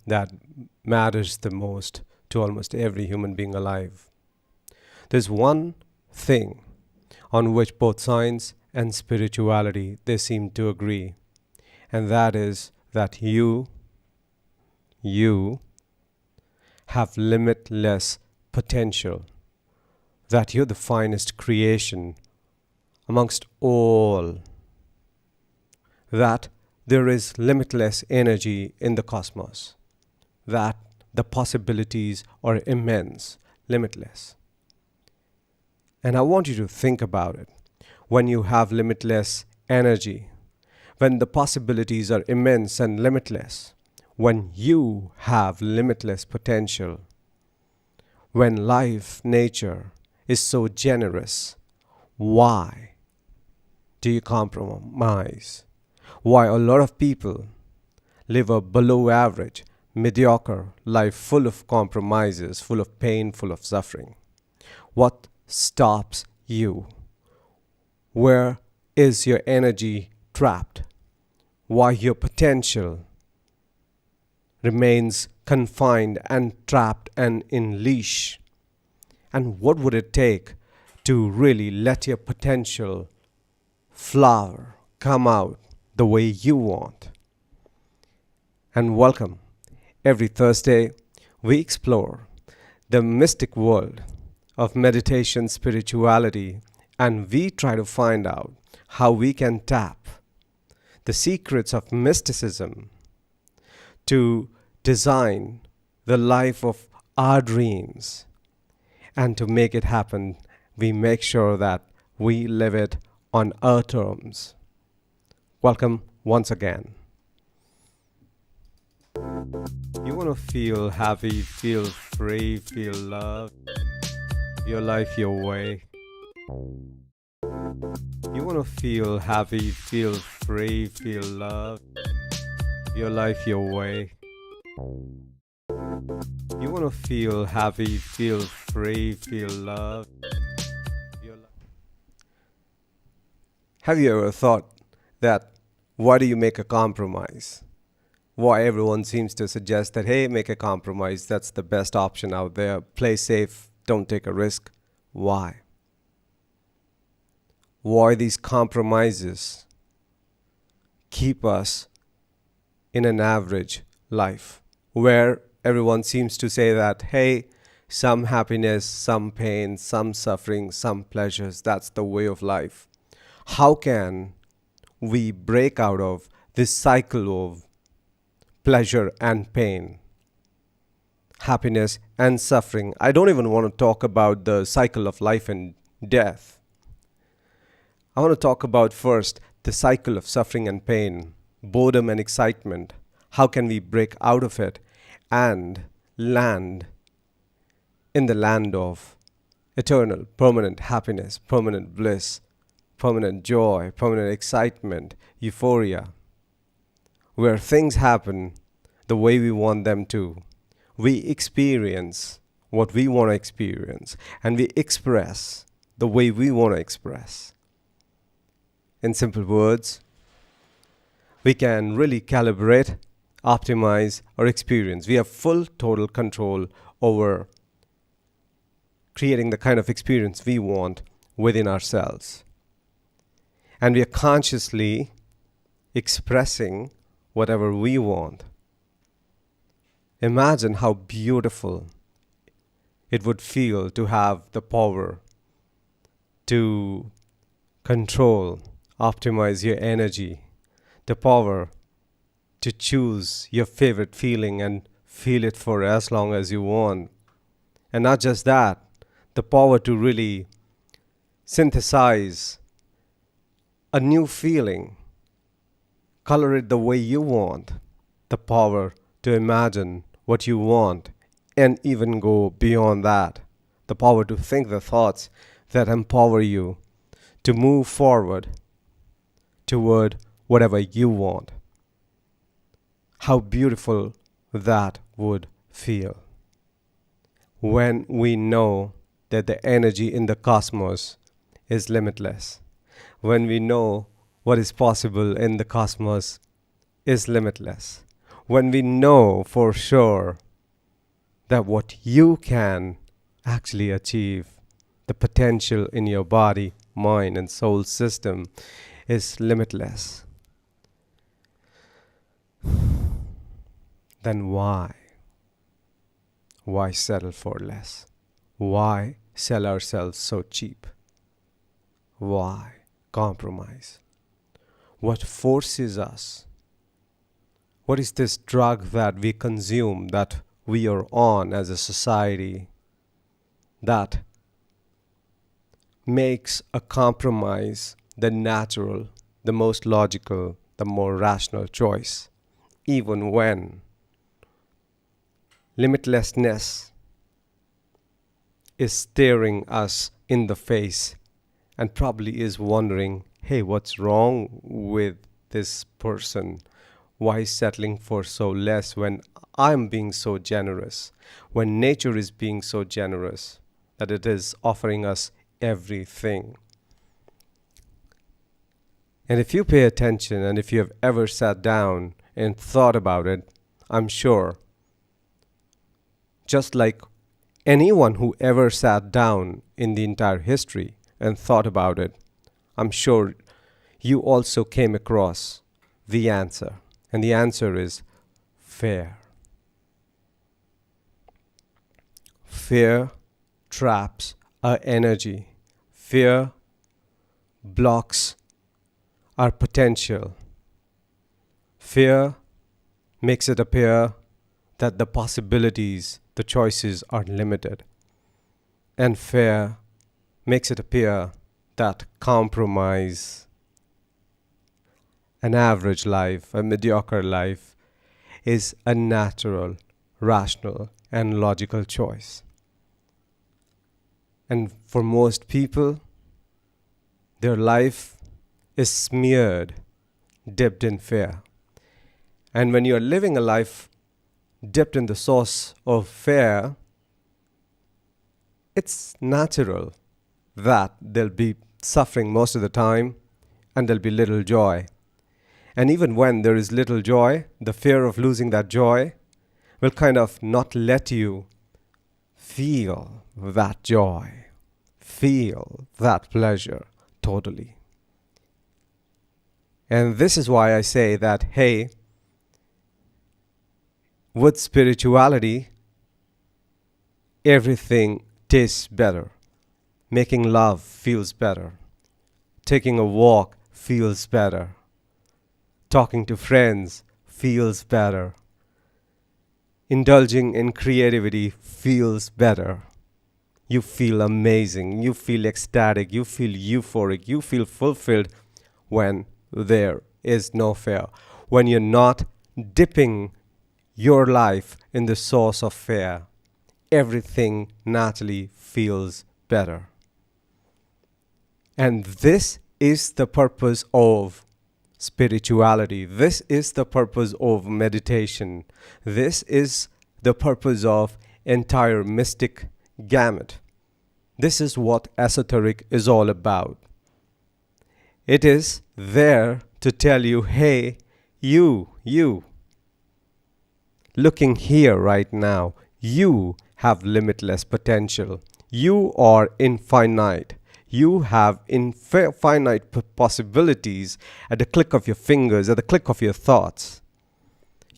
that matters the most to almost every human being alive. There's one thing on which both science and spirituality they seem to agree, and that is that you have limitless potential, that you're the finest creation amongst all, that there is limitless energy in the cosmos, that the possibilities are immense, limitless. And I want you to think about it. When you have limitless energy, when the possibilities are immense and limitless, when you have limitless potential, when life, nature is so generous, why do you compromise? Why a lot of people live a below average, mediocre life full of compromises, full of pain, full of suffering? What stops you? Where is your energy trapped? Why your potential remains confined and trapped and in leash? And what would it take to really let your potential flower come out the way you want? And welcome. Every Thursday, we explore the mystic world of meditation, spirituality, and we try to find out how we can tap the secrets of mysticism to design the life of our dreams. And to make it happen, we make sure that we live it on our terms. Welcome once again. You want to feel happy, feel free, feel loved, your life your way. You want to feel happy, feel free, feel loved, your life your way. You want to feel happy, feel free, feel loved. Have you ever thought that why do you make a compromise? Why everyone seems to suggest that, hey, make a compromise, that's the best option out there. Play safe, don't take a risk. Why? Why these compromises keep us in an average life where everyone seems to say that, hey, some happiness, some pain, some suffering, some pleasures, that's the way of life. How can we break out of this cycle of pleasure and pain, happiness and suffering? I don't even want to talk about the cycle of life and death. I want to talk about first the cycle of suffering and pain, boredom and excitement. How can we break out of it and land in the land of eternal, permanent happiness, permanent bliss, permanent joy, permanent excitement, euphoria, where things happen the way we want them to. We experience what we want to experience, and we express the way we want to express. In simple words, we can really calibrate, optimize our experience. We have full total control over creating the kind of experience we want within ourselves. And we are consciously expressing whatever we want. Imagine how beautiful it would feel to have the power to control, optimize your energy, the power to choose your favorite feeling and feel it for as long as you want. And not just that, the power to really synthesize a new feeling, color it the way you want, the power to imagine what you want and even go beyond that, the power to think the thoughts that empower you to move forward toward whatever you want. How beautiful that would feel when we know that the energy in the cosmos is limitless, when we know what is possible in the cosmos is limitless, when we know for sure that what you can actually achieve, the potential in your body, mind, and soul system is limitless, then why? Why settle for less? Why sell ourselves so cheap? Why compromise? What forces us? What is this drug that we consume, that we are on as a society, that makes a compromise the natural, the most logical, the more rational choice, even when limitlessness is staring us in the face and probably is wondering, hey, what's wrong with this person? Why settling for so less when I'm being so generous, when nature is being so generous that it is offering us everything? And if you pay attention, and if you have ever sat down and thought about it, I'm sure, just like anyone who ever sat down in the entire history and thought about it, I'm sure you also came across the answer. And the answer is fear. Fear traps our energy. Fear blocks our potential. Fear makes it appear that the possibilities, the choices are limited. And fear makes it appear that compromise, an average life, a mediocre life, is a natural, rational, and logical choice. And for most people, their life is smeared, dipped in fear. And when you are living a life dipped in the sauce of fear, it's natural that there'll be suffering most of the time and there'll be little joy. And even when there is little joy, the fear of losing that joy will kind of not let you feel that joy, feel that pleasure totally. And this is why I say that, hey, with spirituality, everything tastes better. Making love feels better. Taking a walk feels better. Talking to friends feels better. Indulging in creativity feels better. You feel amazing. You feel ecstatic. You feel euphoric. You feel fulfilled when there is no fear. When you're not dipping your life in the source of fear, everything naturally feels better. And this is the purpose of spirituality. This is the purpose of meditation. This is the purpose of entire mystic gamut. This is what esoteric is all about. It is there to tell you, hey, you, looking here right now, you have limitless potential. You are infinite. You have infinite possibilities at the click of your fingers, at the click of your thoughts.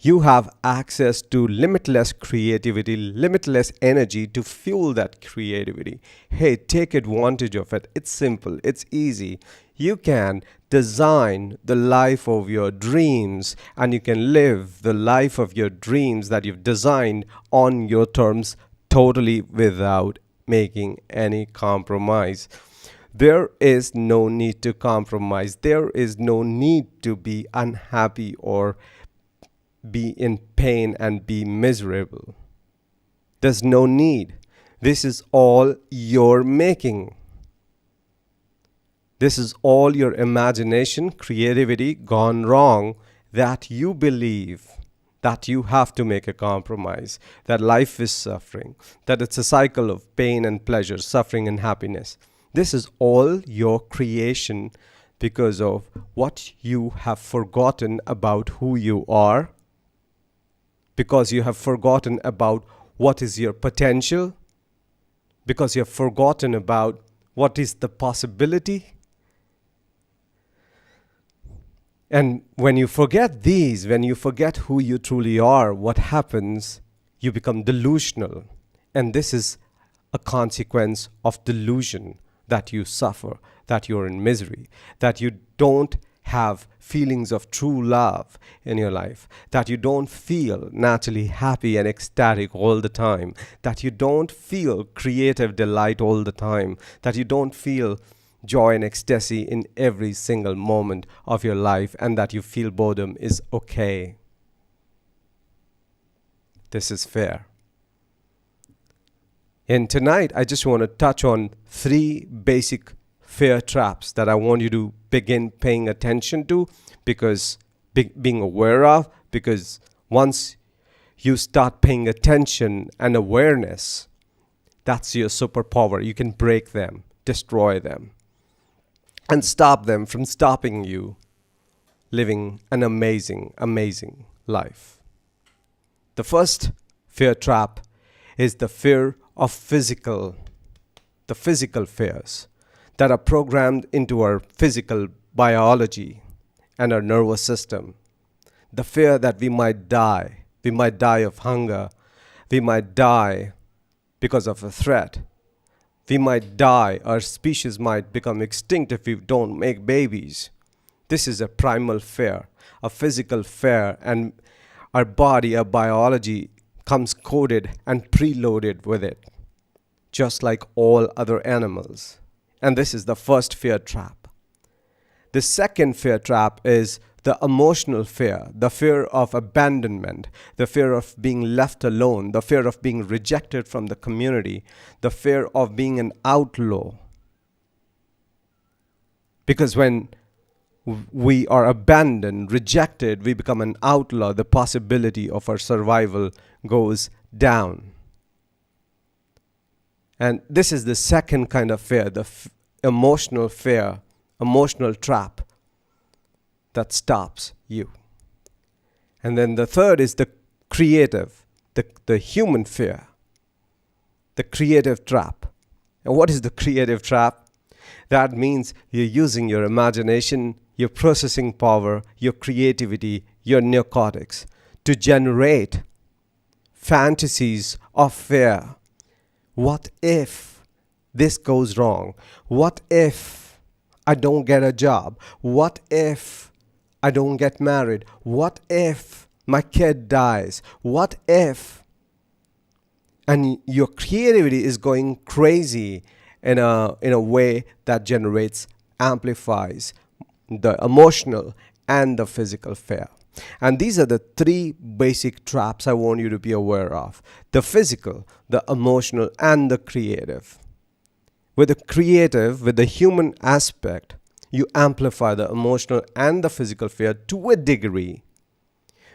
You have access to limitless creativity, limitless energy to fuel that creativity. Hey, take advantage of it. It's simple. It's easy. You can design the life of your dreams, and you can live the life of your dreams that you've designed on your terms, totally without making any compromise. There is no need to compromise. There is no need to be unhappy or be in pain and be miserable. There's no need. This is all your making. This is all your imagination, creativity gone wrong, that you believe that you have to make a compromise, that life is suffering, that it's a cycle of pain and pleasure, suffering and happiness. This is all your creation because of what you have forgotten about who you are because you have forgotten about what is your potential, because you have forgotten about what is the possibility. And when you forget these, when you forget who you truly are, what happens? You become delusional. And this is a consequence of delusion, that you suffer, that you're in misery, that you don't have feelings of true love in your life, that you don't feel naturally happy and ecstatic all the time, that you don't feel creative delight all the time, that you don't feel joy and ecstasy in every single moment of your life, and that you feel boredom is okay. This is fair. And tonight, I just want to touch on 3 basic fear traps that I want you to begin paying attention to, because being aware of, because once you start paying attention and awareness, that's your superpower. You can break them, destroy them, and stop them from stopping you living an amazing, amazing life. The first fear trap is the fear of the physical fears that are programmed into our physical biology and our nervous system. The fear that we might die. We might die of hunger. We might die because of a threat. We might die. Our species might become extinct if we don't make babies. This is a primal fear, a physical fear, and our body, our biology comes coded and preloaded with it, just like all other animals. And this is the first fear trap. The second fear trap is the emotional fear, the fear of abandonment, the fear of being left alone, the fear of being rejected from the community, the fear of being an outlaw. Because when we are abandoned, rejected, we become an outlaw, the possibility of our survival goes down. And this is the second kind of fear, the emotional fear, emotional trap that stops you. And then the third is the creative, the human fear, the creative trap. And what is the creative trap? That means you're using your imagination, your processing power, your creativity, your neocortex to generate fantasies of fear. What if this goes wrong? What if I don't get a job? What if I don't get married? What if my kid dies? What if? And your creativity is going crazy in a way that generates, amplifies the emotional and the physical fear. And these are the 3 basic traps I want you to be aware of. The physical, the emotional, and the creative. With the creative, with the human aspect, you amplify the emotional and the physical fear to a degree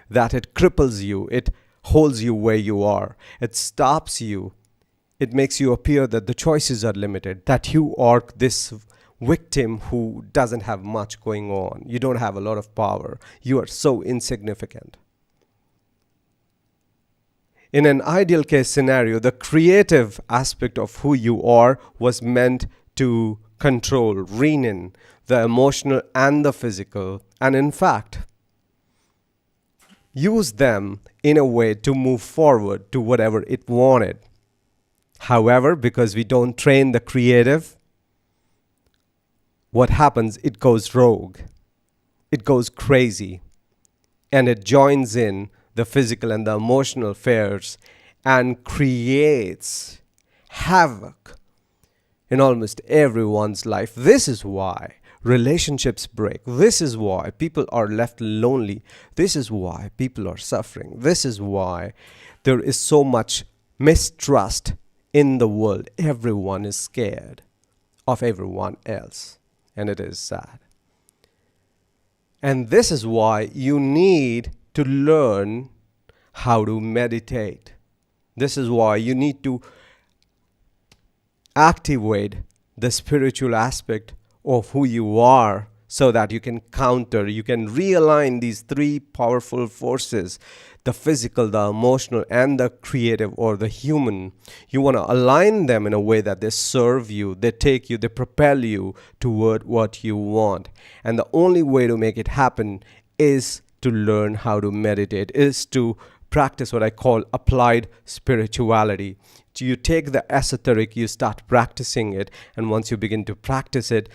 that it cripples you, it holds you where you are, it stops you, it makes you appear that the choices are limited, that you are this victim who doesn't have much going on. You don't have a lot of power. You are so insignificant. In an ideal case scenario, the creative aspect of who you are was meant to control, rein in the emotional and the physical, and in fact, use them in a way to move forward to whatever it wanted. However, because we don't train the creative, what happens? It goes rogue. It goes crazy. And it joins in the physical and the emotional fears and creates havoc in almost everyone's life. This is why relationships break. This is why people are left lonely. This is why people are suffering. This is why there is so much mistrust in the world. Everyone is scared of everyone else. And it is sad. And this is why you need to learn how to meditate. This is why you need to activate the spiritual aspect of who you are so that you can counter, you can realign these three powerful forces: the physical, the emotional, and the creative or the human. You want to align them in a way that they serve you, they take you, they propel you toward what you want. And the only way to make it happen is to learn how to meditate, is to practice what I call applied spirituality. So you take the esoteric, you start practicing it, and once you begin to practice it,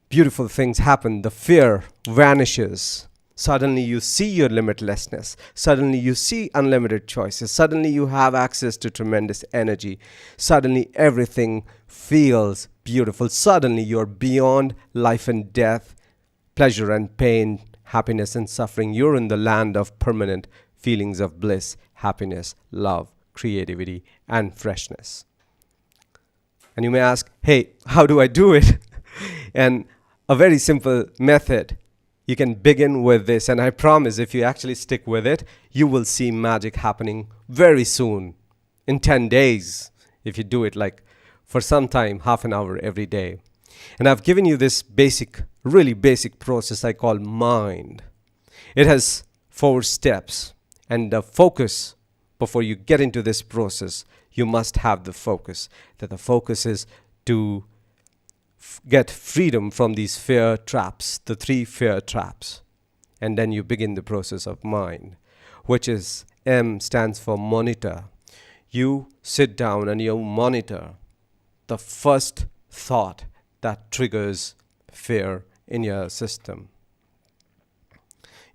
beautiful things happen. The fear vanishes. Suddenly you see your limitlessness. Suddenly you see unlimited choices. Suddenly you have access to tremendous energy. Suddenly everything feels beautiful. Suddenly you're beyond life and death, pleasure and pain, happiness and suffering. You're in the land of permanent feelings of bliss, happiness, love, creativity, and freshness. And you may ask, hey, how do I do it? And a very simple method. You can begin with this, and I promise if you actually stick with it, you will see magic happening very soon, in 10 days, if you do it like for some time, half an hour every day. And I've given you this basic, really basic process I call mind. It has 4 steps, and the focus, before you get into this process, you must have the focus. That the focus is to get freedom from these fear traps, the 3 fear traps. And then you begin the process of mind, which is M stands for monitor. You sit down and you monitor the first thought that triggers fear in your system.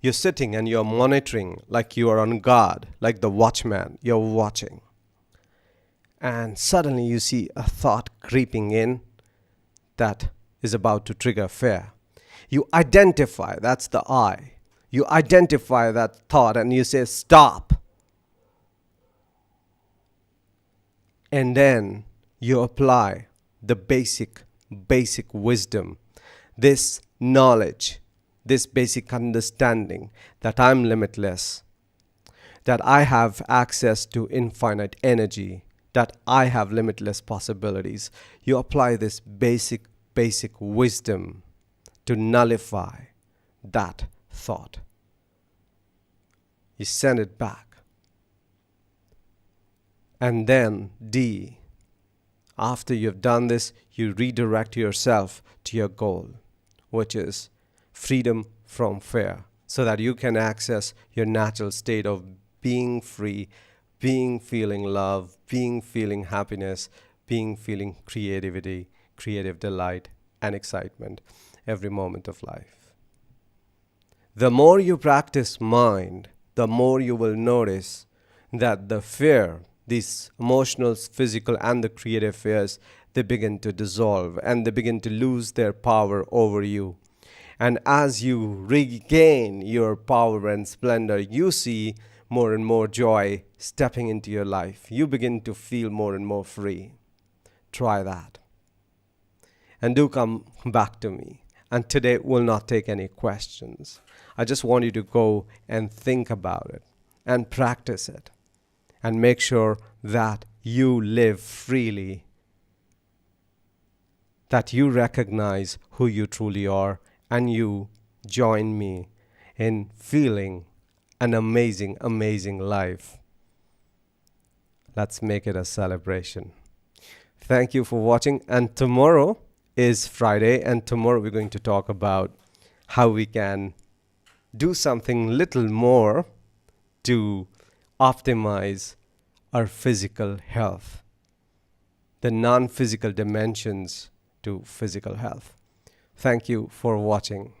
You're sitting and you're monitoring like you are on guard, like the watchman, you're watching. And suddenly you see a thought creeping in that is about to trigger fear. You identify, that's the I. You identify that thought and you say, stop. And then you apply the basic wisdom, this knowledge, this basic understanding that I'm limitless, that I have access to infinite energy, that I have limitless possibilities. You apply this basic wisdom to nullify that thought. You send it back. And then D, after you've done this, you redirect yourself to your goal, which is freedom from fear, so that you can access your natural state of being free, being feeling love, being feeling happiness, being feeling creativity, creative delight, and excitement every moment of life. The more you practice mind, the more you will notice that the fear, these emotional, physical, and the creative fears, they begin to dissolve and they begin to lose their power over you. And as you regain your power and splendor, you see more and more joy stepping into your life. You begin to feel more and more free. Try that. And do come back to me. And today will not take any questions. I just want you to go and think about it and practice it and make sure that you live freely, that you recognize who you truly are, and you join me in feeling an amazing, amazing life. Let's make it a celebration. Thank you for watching. And tomorrow is Friday, and tomorrow we're going to talk about how we can do something little more to optimize our physical health, the non-physical dimensions to physical health. Thank you for watching.